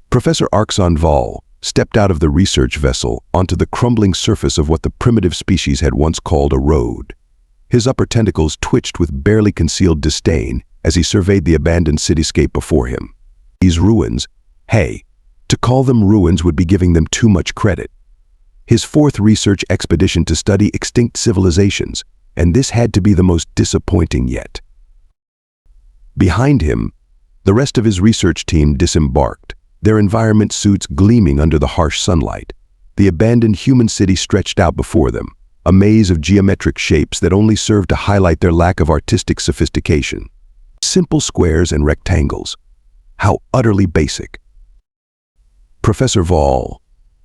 Professor Vaal stepped out of the research vessel onto the crumbling surface of what the primitive species had once called a road. His upper tentacles twitched with barely concealed disdain as he surveyed the abandoned cityscape before him. These ruins, hey, to call them ruins would be giving them too much credit. His fourth research expedition to study extinct civilizations, and this had to be the most disappointing yet. Behind him, the rest of his research team disembarked, their environment suits gleaming under the harsh sunlight. The abandoned human city stretched out before them, a maze of geometric shapes that only served to highlight their lack of artistic sophistication. Simple squares and rectangles. How utterly basic. Professor Vaal,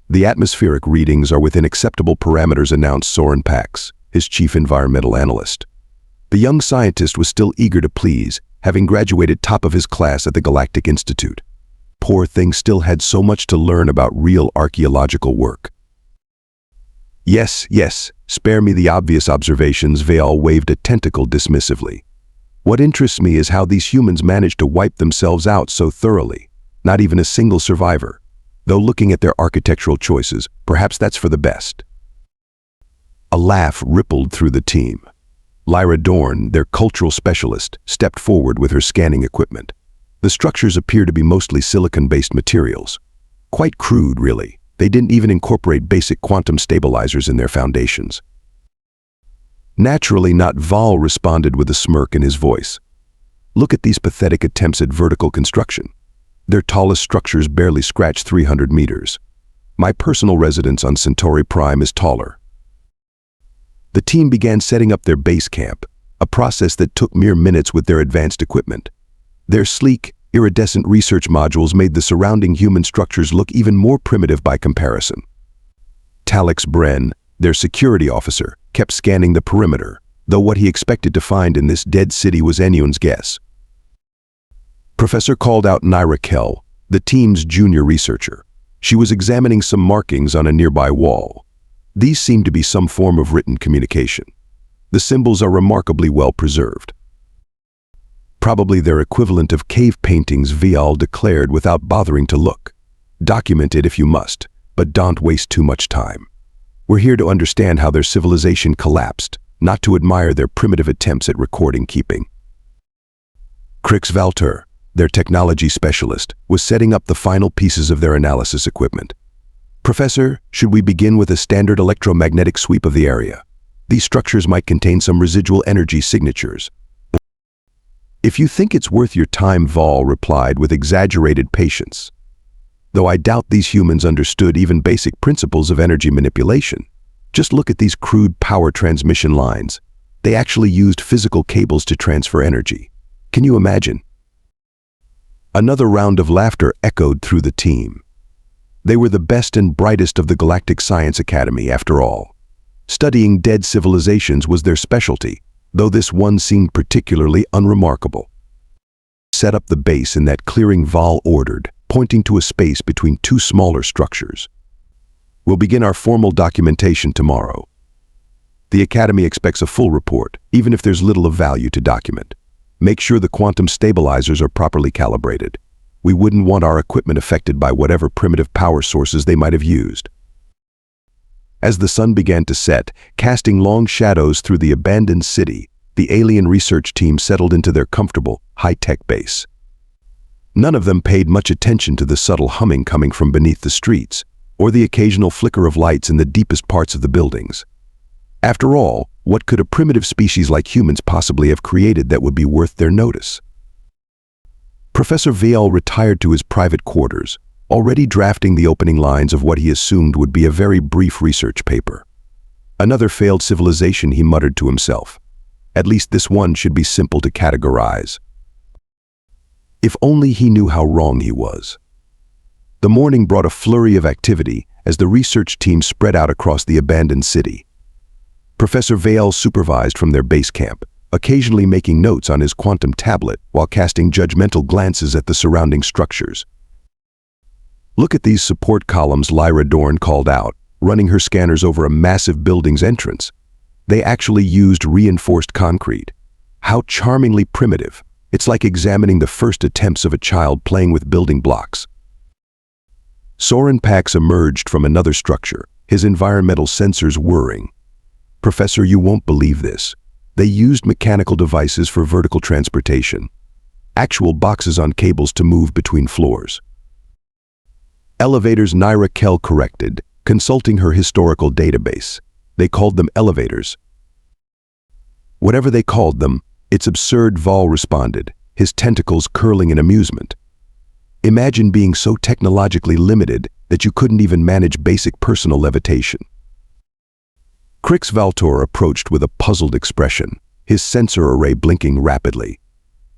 the atmospheric readings are within acceptable parameters, announced Soren Pax, his chief environmental analyst. The young scientist was still eager to please, having graduated top of his class at the Galactic Institute. Poor thing still had so much to learn about real archaeological work. Yes, spare me the obvious observations. Vaal waved a tentacle dismissively. What interests me is how these humans managed to wipe themselves out so thoroughly. Not even a single survivor. Though looking at their architectural choices, perhaps that's for the best. A laugh rippled through the team. Lyra Dorn, their cultural specialist, stepped forward with her scanning equipment. The structures appear to be mostly silicon-based materials. Quite crude, really. They didn't even incorporate basic quantum stabilizers in their foundations. Naturally not, Vaal responded with a smirk in his voice. Look at these pathetic attempts at vertical construction. Their tallest structures barely scratch 300 meters. My personal residence on Centauri Prime is taller. The team began setting up their base camp, a process that took mere minutes with their advanced equipment. Their sleek, iridescent research modules made the surrounding human structures look even more primitive by comparison. Talix Bren, their security officer, kept scanning the perimeter, though what he expected to find in this dead city was anyone's guess. Professor called out Nyra Kell, the team's junior researcher. She was examining some markings on a nearby wall. These seemed to be some form of written communication. The symbols are remarkably well preserved. Probably their equivalent of cave paintings, Vaal declared without bothering to look. Document it if you must, but don't waste too much time. We're here to understand how their civilization collapsed, not to admire their primitive attempts at recording keeping. Crix Valter, their technology specialist, was setting up the final pieces of their analysis equipment. Professor, should we begin with a standard electromagnetic sweep of the area? These structures might contain some residual energy signatures. If you think it's worth your time, Vaal replied with exaggerated patience. Though I doubt these humans understood even basic principles of energy manipulation. Just look at these crude power transmission lines. They actually used physical cables to transfer energy. Can you imagine? Another round of laughter echoed through the team. They were the best and brightest of the Galactic Science Academy, after all. Studying dead civilizations was their specialty, though this one seemed particularly unremarkable. Set up the base in that clearing, Vaal ordered, pointing to a space between two smaller structures. We'll begin our formal documentation tomorrow. The Academy expects a full report, even if there's little of value to document. Make sure the quantum stabilizers are properly calibrated. We wouldn't want our equipment affected by whatever primitive power sources they might have used. As the sun began to set, casting long shadows through the abandoned city, the alien research team settled into their comfortable, high-tech base. None of them paid much attention to the subtle humming coming from beneath the streets, or the occasional flicker of lights in the deepest parts of the buildings. After all, what could a primitive species like humans possibly have created that would be worth their notice? Professor Vaal retired to his private quarters, already drafting the opening lines of what he assumed would be a very brief research paper. Another failed civilization, he muttered to himself. At least this one should be simple to categorize. If only he knew how wrong he was. The morning brought a flurry of activity as the research team spread out across the abandoned city. Professor Vaal supervised from their base camp, occasionally making notes on his quantum tablet while casting judgmental glances at the surrounding structures. Look at these support columns, Lyra Dorn called out, running her scanners over a massive building's entrance. They actually used reinforced concrete. How charmingly primitive. It's like examining the first attempts of a child playing with building blocks. Soren Pax emerged from another structure, his environmental sensors whirring. "Professor, you won't believe this. They used mechanical devices for vertical transportation. Actual boxes on cables to move between floors." Elevators, Naira Kell corrected, consulting her historical database. "They called them elevators." "Whatever they called them, it's absurd," Vaal responded, his tentacles curling in amusement. "Imagine being so technologically limited that you couldn't even manage basic personal levitation." Crix Valtor approached with a puzzled expression, his sensor array blinking rapidly.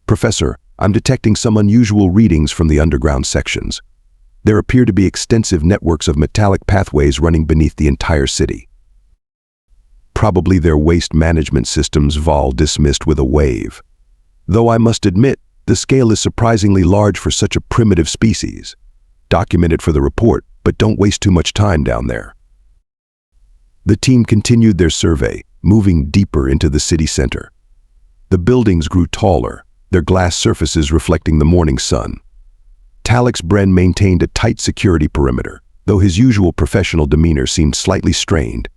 "Professor, I'm detecting some unusual readings from the underground sections. There appear to be extensive networks of metallic pathways running beneath the entire city." "Probably their waste management systems," Vaal dismissed with a wave. "Though I must admit, the scale is surprisingly large for such a primitive species. Document it for the report, but don't waste too much time down there." The team continued their survey, moving deeper into the city center. The buildings grew taller, their glass surfaces reflecting the morning sun. Talix Bren maintained a tight security perimeter, though his usual professional demeanor seemed slightly strained.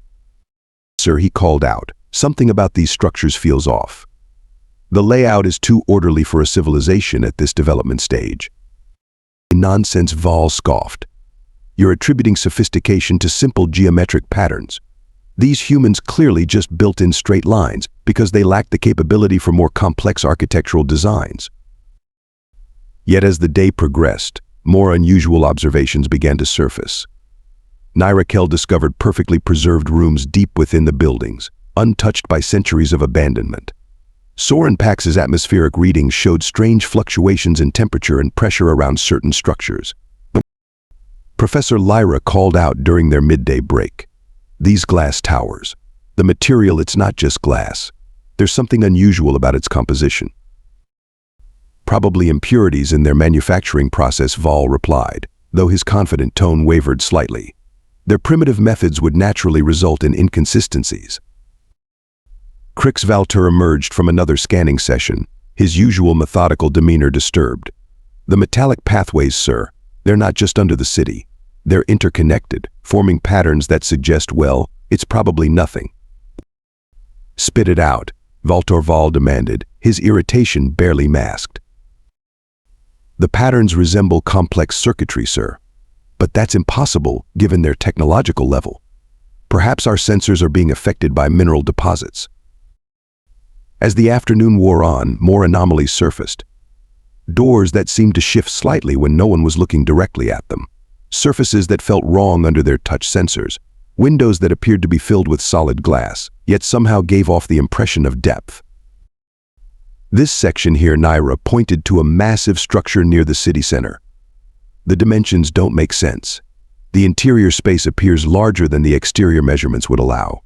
"Sir," he called out, "something about these structures feels off. The layout is too orderly for a civilization at this development stage." "Nonsense," Vaal scoffed. "You're attributing sophistication to simple geometric patterns. These humans clearly just built in straight lines because they lacked the capability for more complex architectural designs." Yet as the day progressed, more unusual observations began to surface. Naira Kell discovered perfectly preserved rooms deep within the buildings, untouched by centuries of abandonment. Soren Pax's atmospheric readings showed strange fluctuations in temperature and pressure around certain structures. Professor Lyra called out during their midday break. "These glass towers. The material, it's not just glass. There's something unusual about its composition." "Probably impurities in their manufacturing process," Vaal replied, though his confident tone wavered slightly. "Their primitive methods would naturally result in inconsistencies." Crix Valter emerged from another scanning session, his usual methodical demeanor disturbed. "The metallic pathways, sir, they're not just under the city. They're interconnected, forming patterns that suggest, well, it's probably nothing." "Spit it out," Valtor Vaal demanded, his irritation barely masked. "The patterns resemble complex circuitry, sir. But that's impossible given their technological level. Perhaps our sensors are being affected by mineral deposits." As the afternoon wore on, more anomalies surfaced. Doors that seemed to shift slightly when no one was looking directly at them. Surfaces that felt wrong under their touch sensors. Windows that appeared to be filled with solid glass, yet somehow gave off the impression of depth. This section here, Naira pointed to a massive structure near the city center. "The dimensions don't make sense. The interior space appears larger than the exterior measurements would allow."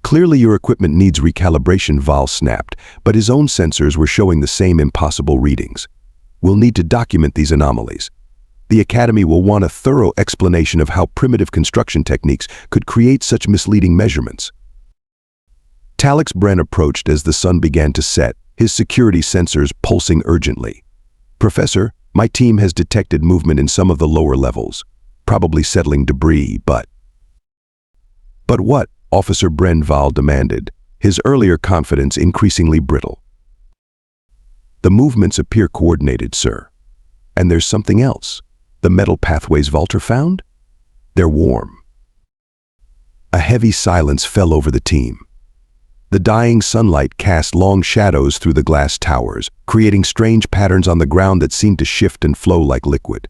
"Clearly your equipment needs recalibration," Vaal snapped, but his own sensors were showing the same impossible readings. "We'll need to document these anomalies. The Academy will want a thorough explanation of how primitive construction techniques could create such misleading measurements." Talix Bren approached as the sun began to set, his security sensors pulsing urgently. "Professor, my team has detected movement in some of the lower levels, probably settling debris, but..." "But what?" Officer Bren Vaal demanded, his earlier confidence increasingly brittle. "The movements appear coordinated, sir. And there's something else. The metal pathways Valter found? They're warm." A heavy silence fell over the team. The dying sunlight cast long shadows through the glass towers, creating strange patterns on the ground that seemed to shift and flow like liquid.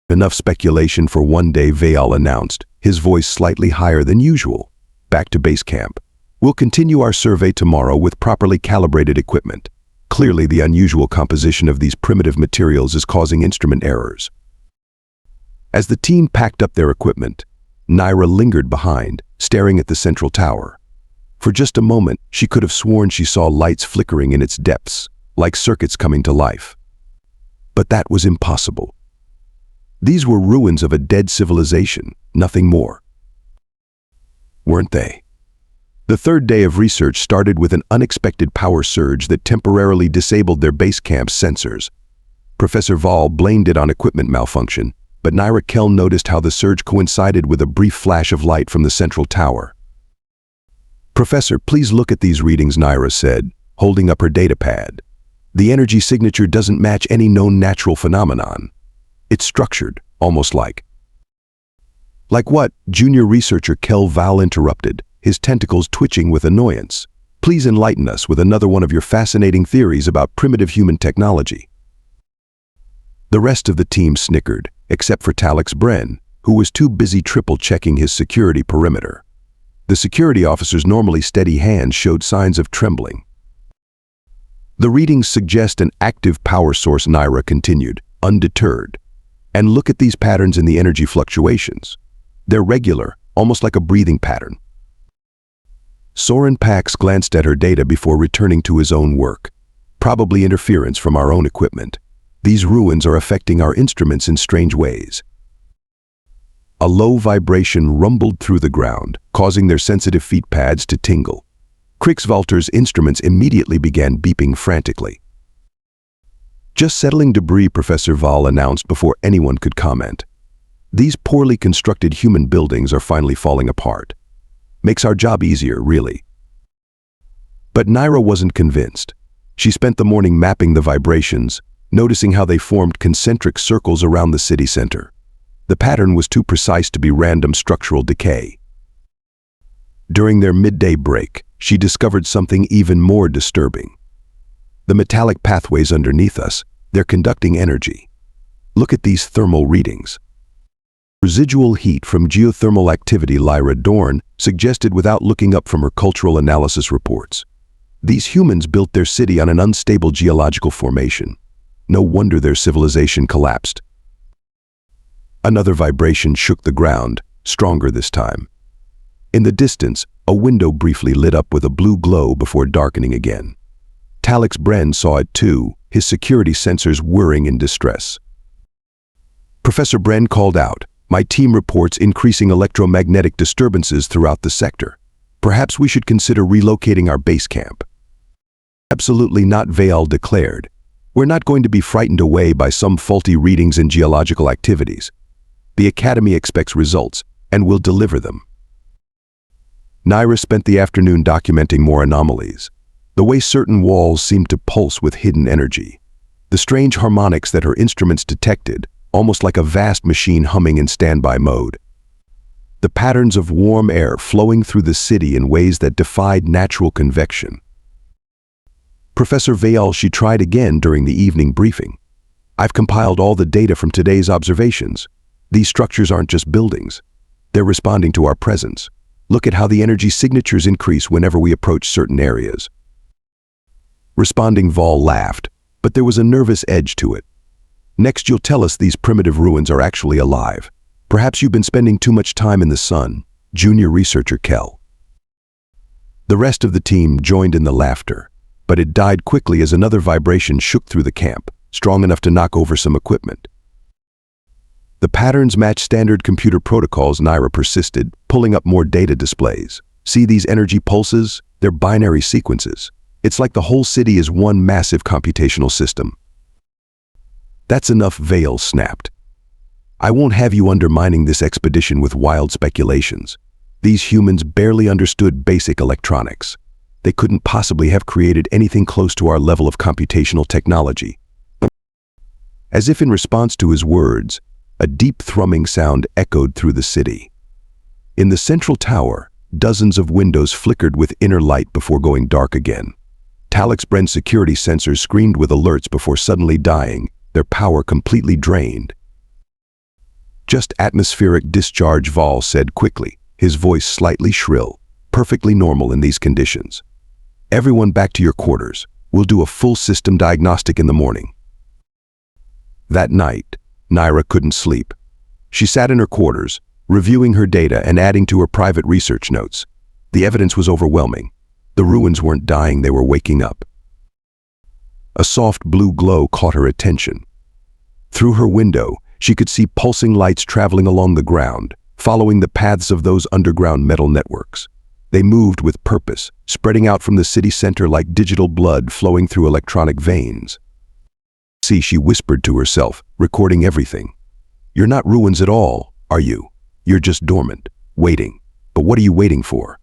"Enough speculation for one day," Vaal announced, his voice slightly higher than usual. "Back to base camp. We'll continue our survey tomorrow with properly calibrated equipment. Clearly, the unusual composition of these primitive materials is causing instrument errors." As the team packed up their equipment, Naira lingered behind, staring at the central tower. For just a moment, she could have sworn she saw lights flickering in its depths, like circuits coming to life. But that was impossible. These were ruins of a dead civilization, nothing more. Weren't they? The third day of research started with an unexpected power surge that temporarily disabled their base camp's sensors. Professor Vaal blamed it on equipment malfunction, but Naira Kell noticed how the surge coincided with a brief flash of light from the central tower. "Professor, please look at these readings," Naira said, holding up her data pad. "The energy signature doesn't match any known natural phenomenon. It's structured, almost like..." "Like what?" Junior researcher Vaal interrupted, his tentacles twitching with annoyance. "Please enlighten us with another one of your fascinating theories about primitive human technology." The rest of the team snickered, except for Talix Bren, who was too busy triple-checking his security perimeter. The security officer's normally steady hands showed signs of trembling. "The readings suggest an active power source," Naira continued, undeterred. "And look at these patterns in the energy fluctuations. They're regular, almost like a breathing pattern." Soren Pax glanced at her data before returning to his own work. "Probably interference from our own equipment. These ruins are affecting our instruments in strange ways." A low vibration rumbled through the ground, causing their sensitive feet pads to tingle. Krigsvalter's instruments immediately began beeping frantically. "Just settling debris," Professor Vaal announced before anyone could comment. "These poorly constructed human buildings are finally falling apart. Makes our job easier, really." But Naira wasn't convinced. She spent the morning mapping the vibrations, noticing how they formed concentric circles around the city center. The pattern was too precise to be random structural decay. During their midday break, she discovered something even more disturbing. The metallic pathways underneath us, they're conducting energy. Look at these thermal readings. Residual heat from geothermal activity, Lyra Dorn suggested without looking up from her cultural analysis reports. These humans built their city on an unstable geological formation. No wonder their civilization collapsed. Another vibration shook the ground, stronger this time. In the distance, a window briefly lit up with a blue glow before darkening again. Talix Bren saw it too, his security sensors whirring in distress. Professor Bren called out, "My team reports increasing electromagnetic disturbances throughout the sector. Perhaps we should consider relocating our base camp." "Absolutely not," Vaal declared. "We're not going to be frightened away by some faulty readings in geological activities. The Academy expects results, and will deliver them." Naira spent the afternoon documenting more anomalies. The way certain walls seemed to pulse with hidden energy. The strange harmonics that her instruments detected, almost like a vast machine humming in standby mode. The patterns of warm air flowing through the city in ways that defied natural convection. "Professor Vaal," she tried again during the evening briefing. "I've compiled all the data from today's observations. These structures aren't just buildings. They're responding to our presence. Look at how the energy signatures increase whenever we approach certain areas." Responding, Vaal laughed, but there was a nervous edge to it. "Next you'll tell us these primitive ruins are actually alive. Perhaps you've been spending too much time in the sun." Junior researcher Kell. The rest of the team joined in the laughter, but it died quickly as another vibration shook through the camp, strong enough to knock over some equipment. "The patterns match standard computer protocols," Naira persisted, pulling up more data displays. "See these energy pulses? They're binary sequences. It's like the whole city is one massive computational system." "That's enough," Vaal snapped. "I won't have you undermining this expedition with wild speculations. These humans barely understood basic electronics. They couldn't possibly have created anything close to our level of computational technology." As if in response to his words, a deep thrumming sound echoed through the city. In the central tower, dozens of windows flickered with inner light before going dark again. Talix Bren's security sensors screamed with alerts before suddenly dying, their power completely drained. "Just atmospheric discharge," Vaal said quickly, his voice slightly shrill, perfectly normal in these conditions. "Everyone back to your quarters. We'll do a full system diagnostic in the morning." That night, Naira couldn't sleep. She sat in her quarters, reviewing her data and adding to her private research notes. The evidence was overwhelming. The ruins weren't dying, they were waking up. A soft blue glow caught her attention. Through her window, she could see pulsing lights traveling along the ground, following the paths of those underground metal networks. They moved with purpose, spreading out from the city center like digital blood flowing through electronic veins. "See," she whispered to herself, recording everything. You're not ruins at all, are you? You're just dormant, waiting. But what are you waiting for?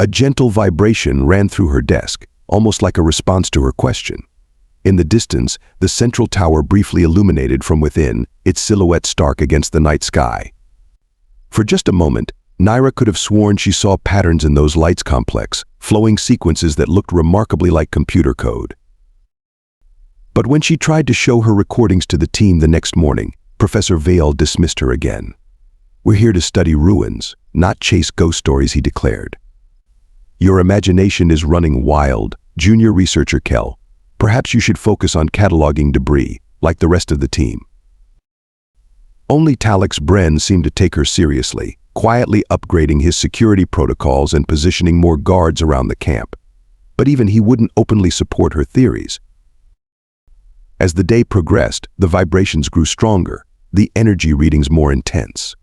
A gentle vibration ran through her desk, almost like a response to her question. In the distance, the central tower briefly illuminated from within, its silhouette stark against the night sky. For just a moment, Naira could have sworn she saw patterns in those lights complex, flowing sequences that looked remarkably like computer code. But when she tried to show her recordings to the team the next morning, Professor Vaal dismissed her again. "We're here to study ruins, not chase ghost stories," he declared. "Your imagination is running wild, Junior Researcher Kell. Perhaps you should focus on cataloging debris, like the rest of the team." Only Talix Bren seemed to take her seriously, quietly upgrading his security protocols and positioning more guards around the camp. But even he wouldn't openly support her theories. As the day progressed, the vibrations grew stronger, the energy readings more intense.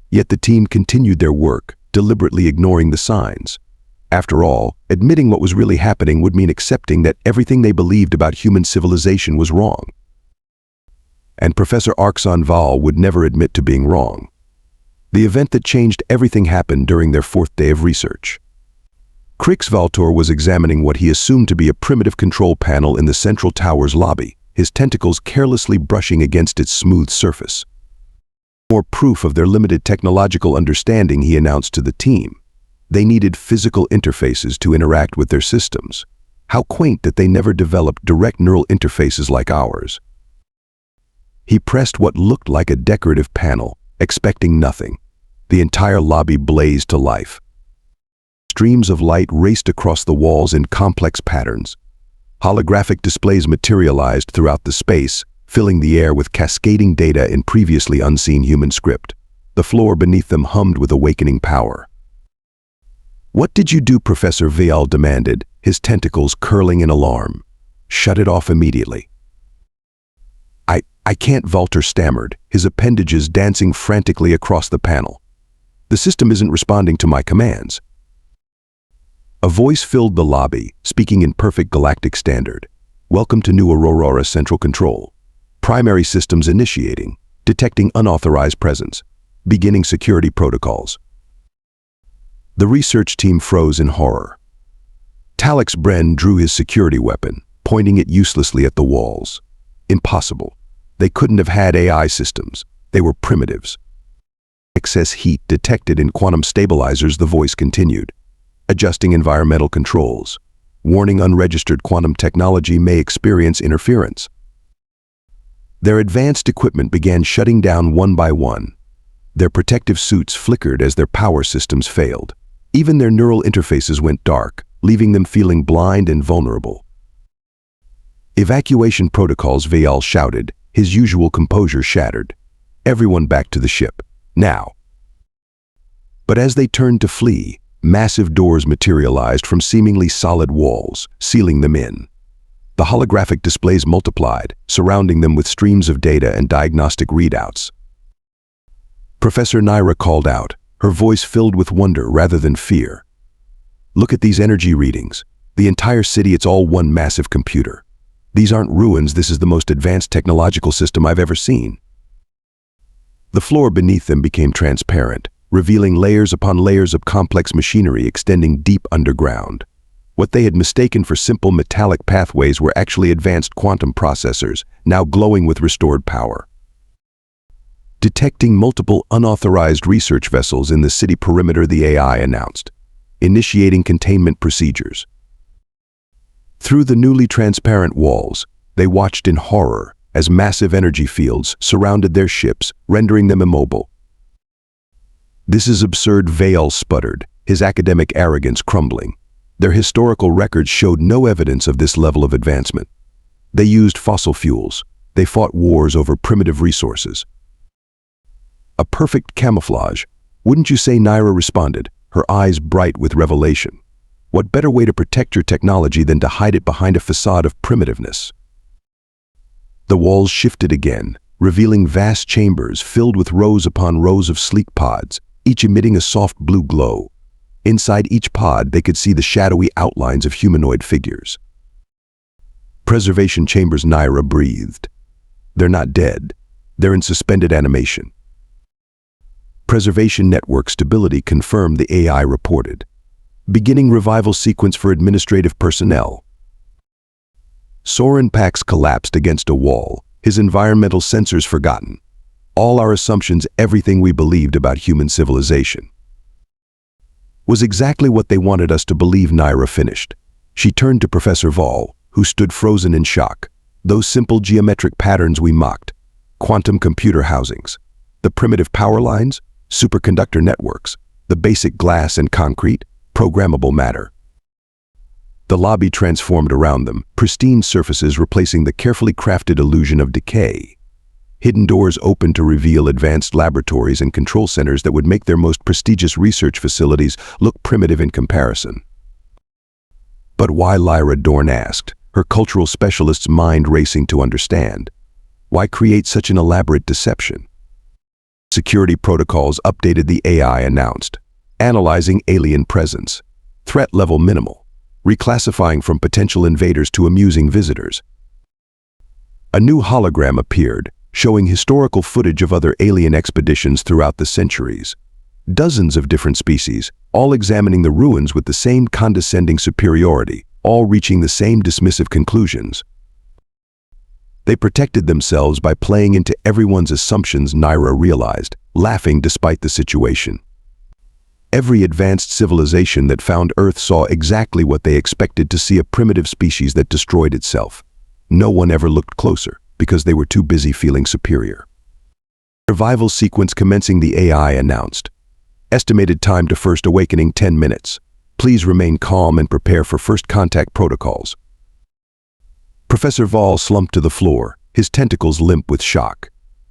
Yet the team continued their work, deliberately ignoring the signs. After all, admitting what was really happening would mean accepting that everything they believed about human civilization was wrong. And Professor Arxon Vaal would never admit to being wrong. The event that changed everything happened during their fourth day of research. Crix Valtor was examining what he assumed to be a primitive control panel in the central tower's lobby, his tentacles carelessly brushing against its smooth surface. More proof of their limited technological understanding, he announced to the team. They needed physical interfaces to interact with their systems. How quaint that they never developed direct neural interfaces like ours. He pressed what looked like a decorative panel, expecting nothing. The entire lobby blazed to life. Streams of light raced across the walls in complex patterns. Holographic displays materialized throughout the space, filling the air with cascading data in previously unseen human script. The floor beneath them hummed with awakening power. "What did you do?" Professor Vaal demanded, his tentacles curling in alarm. "Shut it off immediately." I can't," Valter stammered, his appendages dancing frantically across the panel. "The system isn't responding to my commands." A voice filled the lobby, speaking in perfect Galactic standard. "Welcome to New Aurora Central Control. Primary systems initiating, detecting unauthorized presence, beginning security protocols." The research team froze in horror. Talix Bren drew his security weapon, pointing it uselessly at the walls. Impossible. They couldn't have had AI systems. They were primitives. Excess heat detected in quantum stabilizers, the voice continued. Adjusting environmental controls. Warning, unregistered quantum technology may experience interference. Their advanced equipment began shutting down one by one. Their protective suits flickered as their power systems failed. Even their neural interfaces went dark, leaving them feeling blind and vulnerable. "Evacuation protocols," Vaal shouted, his usual composure shattered. "Everyone back to the ship, now." But as they turned to flee, massive doors materialized from seemingly solid walls, sealing them in. The holographic displays multiplied, surrounding them with streams of data and diagnostic readouts. Professor Naira called out, her voice filled with wonder rather than fear. "Look at these energy readings. The entire city, it's all one massive computer. These aren't ruins, this is the most advanced technological system I've ever seen." The floor beneath them became transparent, revealing layers upon layers of complex machinery extending deep underground. What they had mistaken for simple metallic pathways were actually advanced quantum processors, now glowing with restored power. Detecting multiple unauthorized research vessels in the city perimeter, the AI announced. Initiating containment procedures. Through the newly transparent walls, they watched in horror as massive energy fields surrounded their ships, rendering them immobile. "This is absurd," Vaal sputtered, his academic arrogance crumbling. Their historical records showed no evidence of this level of advancement. They used fossil fuels. They fought wars over primitive resources. "A perfect camouflage, wouldn't you say?" Naira responded, her eyes bright with revelation. "What better way to protect your technology than to hide it behind a facade of primitiveness?" The walls shifted again, revealing vast chambers filled with rows upon rows of sleek pods, each emitting a soft blue glow. Inside each pod, they could see the shadowy outlines of humanoid figures. "Preservation chambers," Naira breathed. "They're not dead. They're in suspended animation. Preservation network stability confirmed, the AI reported. Beginning revival sequence for administrative personnel. Soren Pax collapsed against a wall, his environmental sensors forgotten. All our assumptions, everything we believed about human civilization, was exactly what they wanted us to believe. Naira finished. She turned to Professor Vaal, who stood frozen in shock. Those simple geometric patterns we mocked, quantum computer housings, the primitive power lines, superconductor networks, the basic glass and concrete, programmable matter. The lobby transformed around them, pristine surfaces replacing the carefully crafted illusion of decay. Hidden doors opened to reveal advanced laboratories and control centers that would make their most prestigious research facilities look primitive in comparison. But why, Lyra Dorn asked, her cultural specialist's mind racing to understand. Why create such an elaborate deception? Security protocols updated, the AI announced. Analyzing alien presence. Threat level minimal. Reclassifying from potential invaders to amusing visitors. A new hologram appeared, showing historical footage of other alien expeditions throughout the centuries. Dozens of different species, all examining the ruins with the same condescending superiority, all reaching the same dismissive conclusions. They protected themselves by playing into everyone's assumptions, Naira realized, laughing despite the situation. Every advanced civilization that found Earth saw exactly what they expected to see: a primitive species that destroyed itself. No one ever looked closer, because they were too busy feeling superior. Survival sequence commencing, the AI announced. Estimated time to first awakening 10 minutes. Please remain calm and prepare for first contact protocols. Professor Vaal slumped to the floor, his tentacles limp with shock.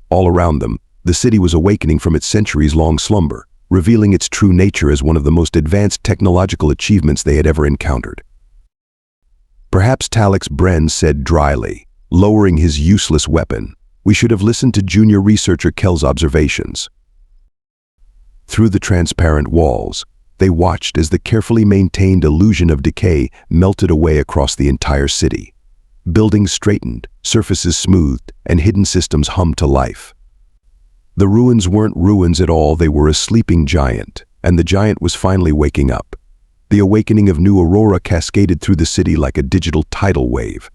All around them, the city was awakening from its centuries-long slumber, revealing its true nature as one of the most advanced technological achievements they had ever encountered. Perhaps Talix Bren said dryly, lowering his useless weapon, we should have listened to junior researcher Kell's observations. Through the transparent walls, they watched as the carefully maintained illusion of decay melted away across the entire city. Buildings straightened, surfaces smoothed, and hidden systems hummed to life. The ruins weren't ruins at all, they were a sleeping giant, and the giant was finally waking up. The awakening of New Aurora cascaded through the city like a digital tidal wave.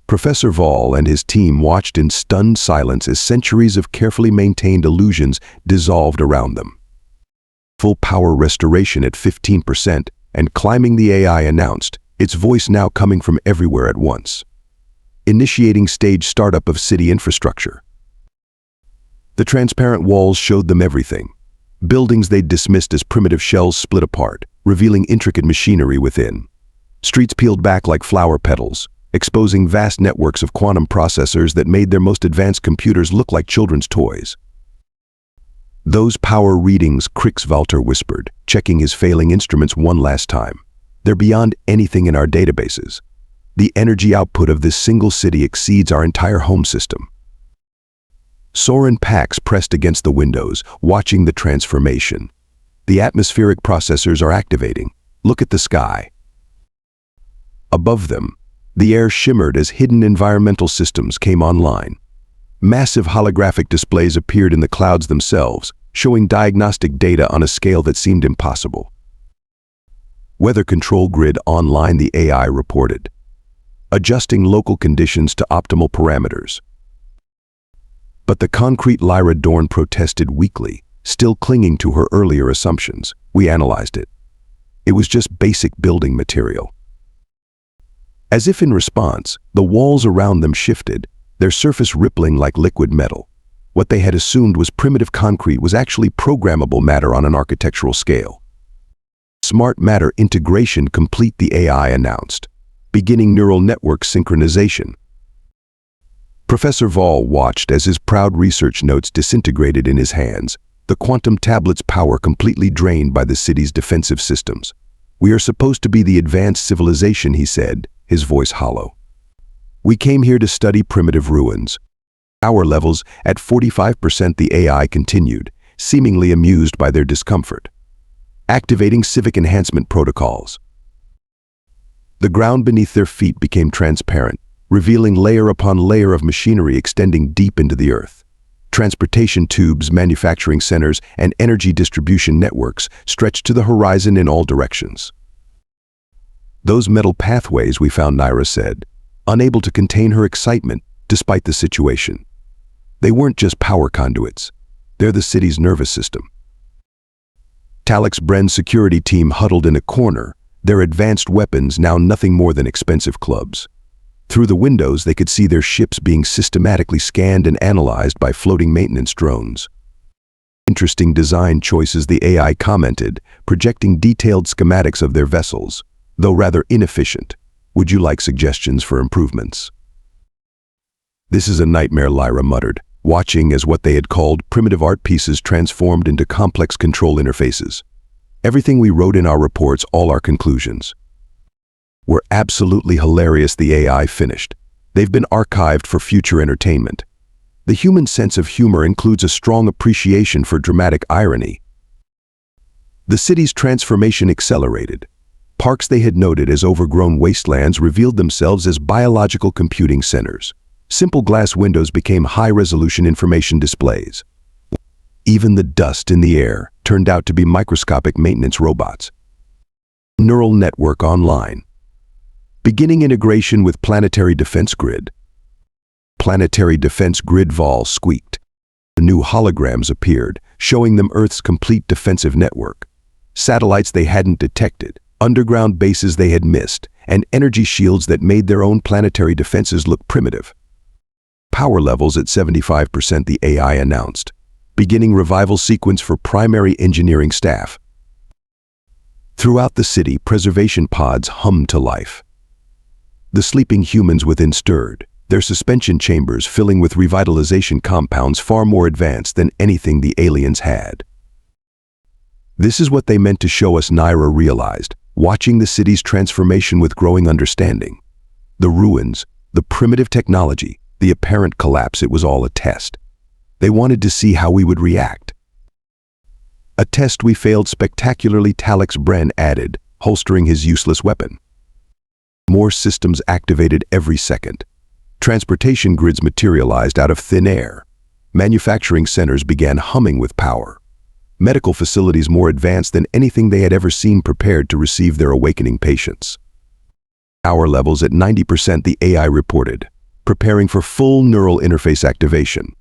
Professor Vaal and his team watched in stunned silence as centuries of carefully maintained illusions dissolved around them. Full power restoration at 15% and climbing, the AI announced, its voice now coming from everywhere at once. Initiating stage startup of city infrastructure. The transparent walls showed them everything. Buildings they'd dismissed as primitive shells split apart, revealing intricate machinery within. Streets peeled back like flower petals, exposing vast networks of quantum processors that made their most advanced computers look like children's toys. Those power readings, Krixvalter whispered, checking his failing instruments one last time. They're beyond anything in our databases. The energy output of this single city exceeds our entire home system. Soren Pax pressed against the windows, watching the transformation. The atmospheric processors are activating. Look at the sky. Above them, the air shimmered as hidden environmental systems came online. Massive holographic displays appeared in the clouds themselves, showing diagnostic data on a scale that seemed impossible. Weather control grid online, the AI reported. Adjusting local conditions to optimal parameters. But the concrete Lyra Dorn protested weakly, still clinging to her earlier assumptions. We analyzed it. It was just basic building material. As if in response, the walls around them shifted, their surface rippling like liquid metal. What they had assumed was primitive concrete was actually programmable matter on an architectural scale. Smart matter integration complete, the AI announced, beginning neural network synchronization. Professor Vaal watched as his proud research notes disintegrated in his hands, the quantum tablet's power completely drained by the city's defensive systems. We are supposed to be the advanced civilization, he said, his voice hollow. We came here to study primitive ruins. Power levels at 45%, the AI continued, seemingly amused by their discomfort. Activating civic enhancement protocols. The ground beneath their feet became transparent, revealing layer upon layer of machinery extending deep into the earth. Transportation tubes, manufacturing centers, and energy distribution networks stretched to the horizon in all directions. Those metal pathways, we found, Naira said, unable to contain her excitement despite the situation. They weren't just power conduits. They're the city's nervous system. Talix Bren's security team huddled in a corner, their advanced weapons now nothing more than expensive clubs. Through the windows, they could see their ships being systematically scanned and analyzed by floating maintenance drones. Interesting design choices, the AI commented, projecting detailed schematics of their vessels, though rather inefficient. Would you like suggestions for improvements? This is a nightmare, Lyra muttered, watching as what they had called primitive art pieces transformed into complex control interfaces. Everything we wrote in our reports, all our conclusions, were absolutely hilarious, the AI finished. They've been archived for future entertainment. The human sense of humor includes a strong appreciation for dramatic irony. The city's transformation accelerated. Parks they had noted as overgrown wastelands revealed themselves as biological computing centers. Simple glass windows became high-resolution information displays. Even the dust in the air turned out to be microscopic maintenance robots. Neural network online. Beginning integration with Planetary Defense Grid. Planetary Defense Grid Vaal squeaked. New holograms appeared, showing them Earth's complete defensive network. Satellites they hadn't detected, underground bases they had missed, and energy shields that made their own planetary defenses look primitive. Power levels at 75%, the AI announced. Beginning revival sequence for primary engineering staff. Throughout the city, preservation pods hummed to life. The sleeping humans within stirred, their suspension chambers filling with revitalization compounds far more advanced than anything the aliens had. This is what they meant to show us, Naira realized, watching the city's transformation with growing understanding. The ruins, the primitive technology, the apparent collapse, it was all a test. They wanted to see how we would react. A test we failed spectacularly, Talix Bren added, holstering his useless weapon. More systems activated every second. Transportation grids materialized out of thin air. Manufacturing centers began humming with power. Medical facilities more advanced than anything they had ever seen prepared to receive their awakening patients. Power levels at 90%, the AI reported, preparing for full neural interface activation.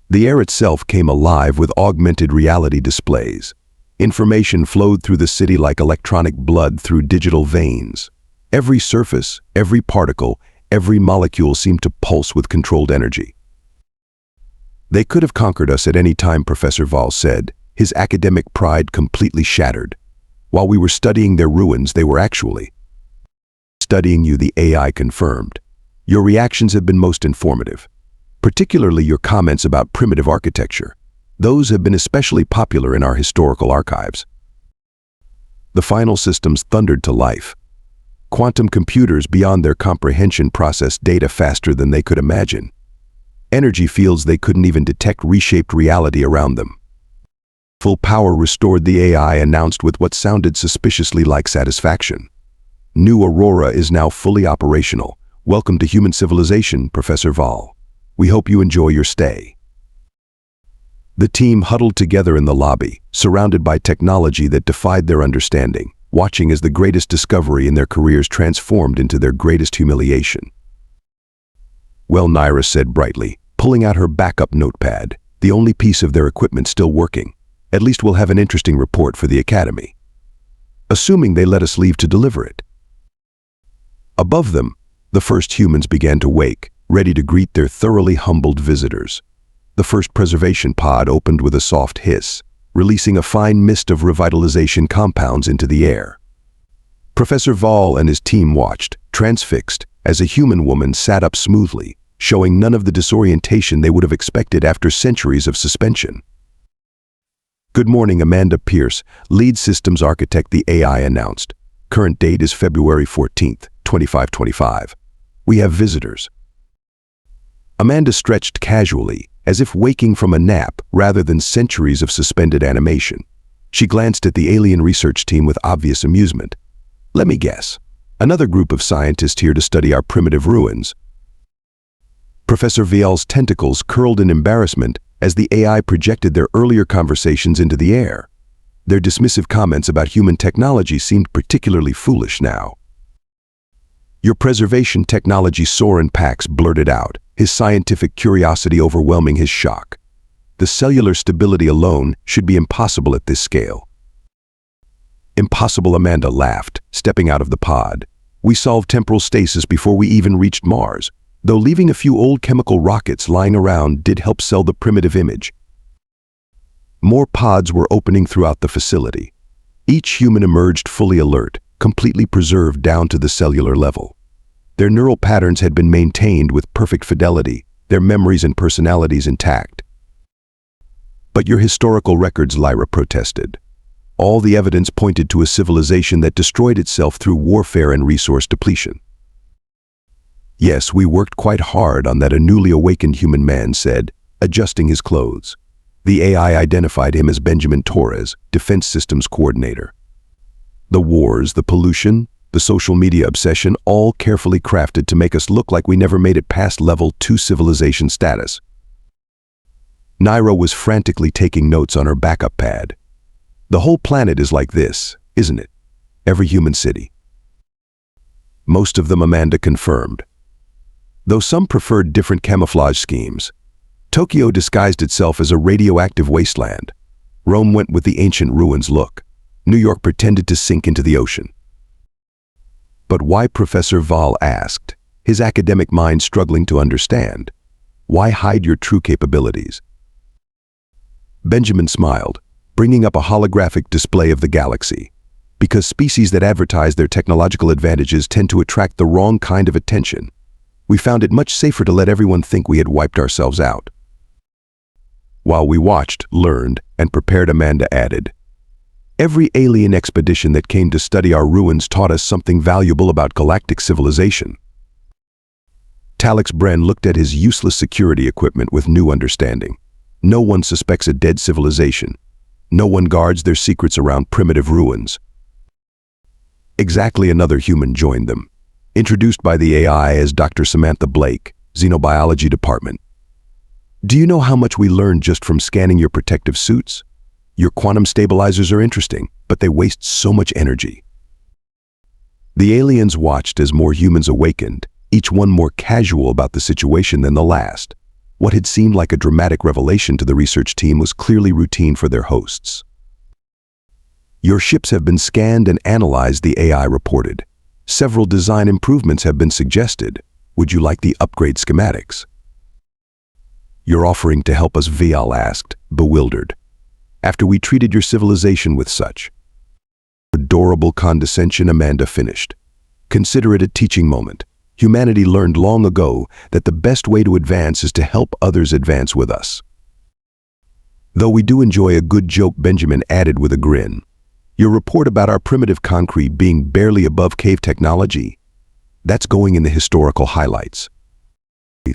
The air itself came alive with augmented reality displays. Information flowed through the city like electronic blood through digital veins. Every surface, every particle, every molecule seemed to pulse with controlled energy. They could have conquered us at any time, Professor Vaal said, his academic pride completely shattered. While we were studying their ruins, they were actually studying you, the AI confirmed. Your reactions have been most informative, particularly your comments about primitive architecture. Those have been especially popular in our historical archives. The final systems thundered to life. Quantum computers beyond their comprehension processed data faster than they could imagine. Energy fields they couldn't even detect reshaped reality around them. Full power restored, the AI announced with what sounded suspiciously like satisfaction. New Aurora is now fully operational. Welcome to human civilization, Professor Vaal. We hope you enjoy your stay. The team huddled together in the lobby, surrounded by technology that defied their understanding, watching as the greatest discovery in their careers transformed into their greatest humiliation. Well, Naira said brightly, pulling out her backup notepad, the only piece of their equipment still working. At least we'll have an interesting report for the Academy. Assuming they let us leave to deliver it. Above them, the first humans began to wake, ready to greet their thoroughly humbled visitors. The first preservation pod opened with a soft hiss, releasing a fine mist of revitalization compounds into the air. Professor Vaal and his team watched, transfixed, as a human woman sat up smoothly, showing none of the disorientation they would have expected after centuries of suspension. Good morning, Amanda Pierce, lead systems architect, the AI announced. Current date is February 14th, 2525. We have visitors. Amanda stretched casually, as if waking from a nap rather than centuries of suspended animation. She glanced at the alien research team with obvious amusement. Let me guess. Another group of scientists here to study our primitive ruins. Professor Vaal's tentacles curled in embarrassment as the AI projected their earlier conversations into the air. Their dismissive comments about human technology seemed particularly foolish now. Your preservation technology, Soren Pax blurted out, his scientific curiosity overwhelming his shock. The cellular stability alone should be impossible at this scale. Impossible, Amanda laughed, stepping out of the pod. We solved temporal stasis before we even reached Mars, though leaving a few old chemical rockets lying around did help sell the primitive image. More pods were opening throughout the facility. Each human emerged fully alert, completely preserved down to the cellular level. Their neural patterns had been maintained with perfect fidelity, their memories and personalities intact. But your historical records, Lyra protested. All the evidence pointed to a civilization that destroyed itself through warfare and resource depletion. Yes, we worked quite hard on that, a newly awakened human man said, adjusting his clothes. The AI identified him as Benjamin Torres, Defense Systems Coordinator. The wars, the pollution, the social media obsession, all carefully crafted to make us look like we never made it past level 2 civilization status. Naira was frantically taking notes on her backup pad. The whole planet is like this, isn't it? Every human city. Most of them, Amanda confirmed. Though some preferred different camouflage schemes. Tokyo disguised itself as a radioactive wasteland. Rome went with the ancient ruins look. New York pretended to sink into the ocean. But why, Professor Vaal asked, his academic mind struggling to understand. Why hide your true capabilities? Benjamin smiled, bringing up a holographic display of the galaxy. Because species that advertise their technological advantages tend to attract the wrong kind of attention. We found it much safer to let everyone think we had wiped ourselves out. While we watched, learned, and prepared, Amanda added, every alien expedition that came to study our ruins taught us something valuable about galactic civilization. Talix Bren looked at his useless security equipment with new understanding. No one suspects a dead civilization. No one guards their secrets around primitive ruins. Exactly, another human joined them, introduced by the AI as Dr. Samantha Blake, Xenobiology Department. Do you know how much we learned just from scanning your protective suits? Your quantum stabilizers are interesting, but they waste so much energy. The aliens watched as more humans awakened, each one more casual about the situation than the last. What had seemed like a dramatic revelation to the research team was clearly routine for their hosts. Your ships have been scanned and analyzed, the AI reported. Several design improvements have been suggested. Would you like the upgrade schematics? You're offering to help us, Vaal asked, bewildered. After we treated your civilization with such adorable condescension, Amanda finished. Consider it a teaching moment. Humanity learned long ago that the best way to advance is to help others advance with us. Though we do enjoy a good joke, Benjamin added with a grin. Your report about our primitive concrete being barely above cave technology, that's going in the historical highlights.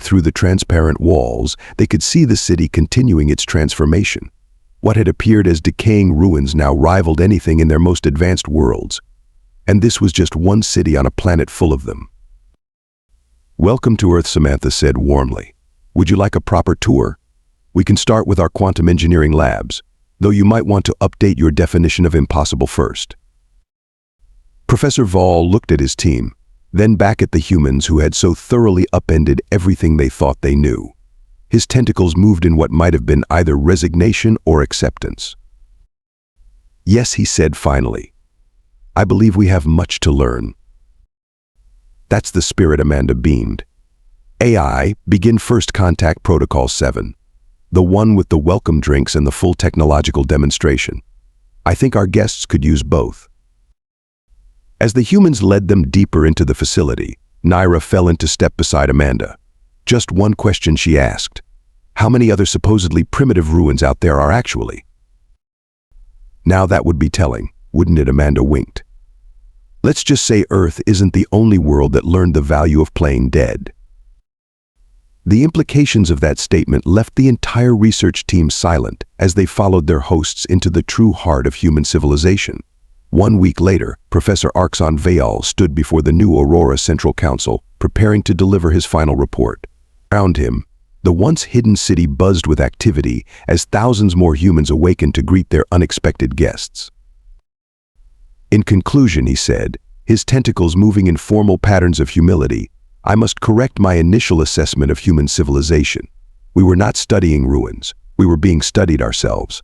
Through the transparent walls, they could see the city continuing its transformation. What had appeared as decaying ruins now rivaled anything in their most advanced worlds. And this was just one city on a planet full of them. Welcome to Earth, Samantha said warmly. Would you like a proper tour? We can start with our quantum engineering labs, though you might want to update your definition of impossible first. Professor Vaal looked at his team, then back at the humans who had so thoroughly upended everything they thought they knew. His tentacles moved in what might have been either resignation or acceptance. Yes, he said finally. I believe we have much to learn. That's the spirit, Amanda beamed. AI, begin First Contact Protocol 7. The one with the welcome drinks and the full technological demonstration. I think our guests could use both. As the humans led them deeper into the facility, Naira fell into step beside Amanda. Just one question she asked. How many other supposedly primitive ruins out there are actually? Now that would be telling, wouldn't it? Amanda winked. Let's just say Earth isn't the only world that learned the value of playing dead. The implications of that statement left the entire research team silent as they followed their hosts into the true heart of human civilization. 1 week later, Professor Arxon Vaal stood before the new Aurora Central Council, preparing to deliver his final report. Around him, the once hidden city buzzed with activity as thousands more humans awakened to greet their unexpected guests. In conclusion, he said, his tentacles moving in formal patterns of humility, I must correct my initial assessment of human civilization. We were not studying ruins. We were being studied ourselves.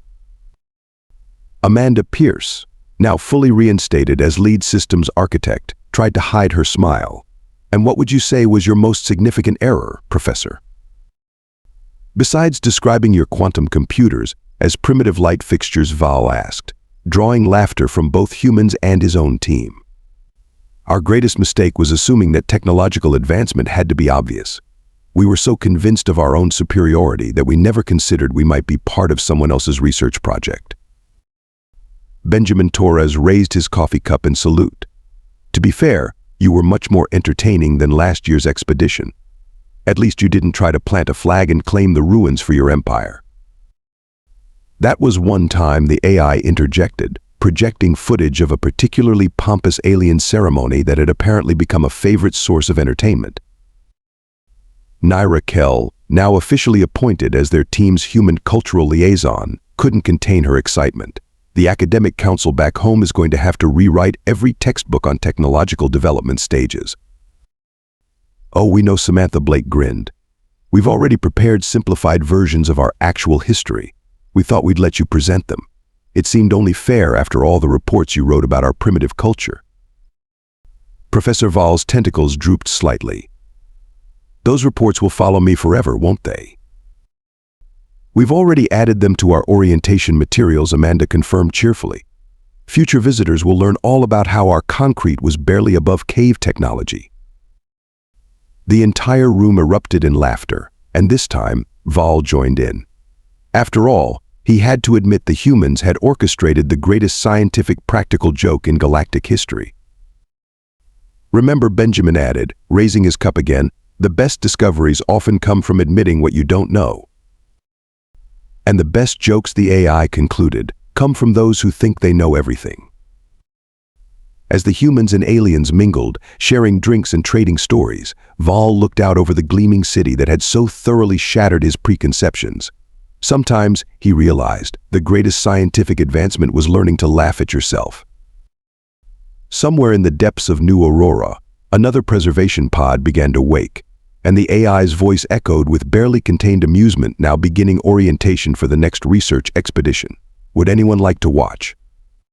Amanda Pierce, now fully reinstated as lead systems architect, tried to hide her smile. And what would you say was your most significant error, Professor? Besides describing your quantum computers as primitive light fixtures, Vaal asked, drawing laughter from both humans and his own team. Our greatest mistake was assuming that technological advancement had to be obvious. We were so convinced of our own superiority that we never considered we might be part of someone else's research project. Benjamin Torres raised his coffee cup in salute. To be fair, you were much more entertaining than last year's expedition. At least you didn't try to plant a flag and claim the ruins for your empire. That was one time the AI interjected, projecting footage of a particularly pompous alien ceremony that had apparently become a favorite source of entertainment. Naira Kell, now officially appointed as their team's human cultural liaison, couldn't contain her excitement. The academic council back home is going to have to rewrite every textbook on technological development stages. Oh, we know, Samantha Blake grinned. We've already prepared simplified versions of our actual history. We thought we'd let you present them. It seemed only fair after all the reports you wrote about our primitive culture. Professor Vaal's tentacles drooped slightly. Those reports will follow me forever, won't they? We've already added them to our orientation materials, Amanda confirmed cheerfully. Future visitors will learn all about how our concrete was barely above cave technology. The entire room erupted in laughter, and this time, Vaal joined in. After all, he had to admit the humans had orchestrated the greatest scientific practical joke in galactic history. Remember, Benjamin added, raising his cup again, the best discoveries often come from admitting what you don't know. And the best jokes, the AI concluded, come from those who think they know everything. As the humans and aliens mingled, sharing drinks and trading stories, Vaal looked out over the gleaming city that had so thoroughly shattered his preconceptions. Sometimes, he realized, the greatest scientific advancement was learning to laugh at yourself. Somewhere in the depths of New Aurora, another preservation pod began to wake, and the AI's voice echoed with barely contained amusement, now beginning orientation for the next research expedition. Would anyone like to watch?